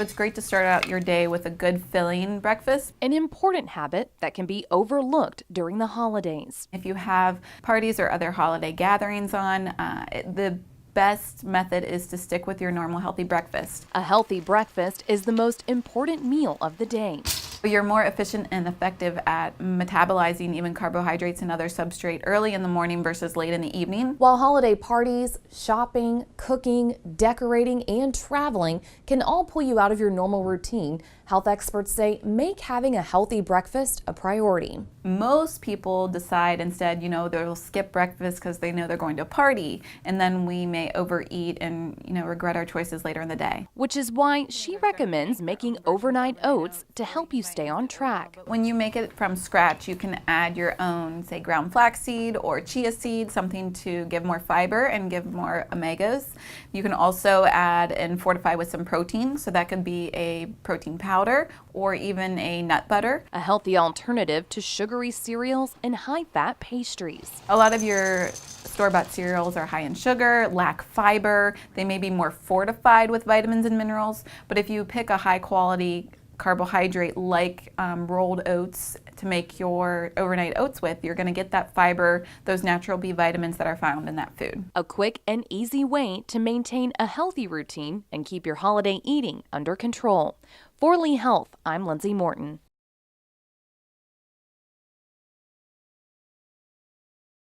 It's great to start out your day with a good filling breakfast. An important habit that can be overlooked during the holidays. If you have parties or other holiday gatherings on, the best method is to stick with your normal healthy breakfast. A healthy breakfast is the most important meal of the day. You're more efficient and effective at metabolizing even carbohydrates and other substrate early in the morning versus late in the evening. While holiday parties, shopping, cooking, decorating, and traveling can all pull you out of your normal routine, health experts say make having a healthy breakfast a priority. Most people decide instead, they'll skip breakfast because they know they're going to a party, and then we may overeat and, regret our choices later in the day. Which is why she recommends making overnight oats to help you stay on track. When you make it from scratch, you can add your own, say, ground flaxseed or chia seed, something to give more fiber and give more omegas. You can also add and fortify with some protein, so that could be a protein powder or even a nut butter. A healthy alternative to sugary cereals and high-fat pastries. A lot of your store-bought cereals are high in sugar, lack fiber. They may be more fortified with vitamins and minerals, but if you pick a high-quality carbohydrate like rolled oats to make your overnight oats with, you're going to get that fiber, those natural B vitamins that are found in that food. A quick and easy way to maintain a healthy routine and keep your holiday eating under control. For Lee Health, I'm Lindsay Morton.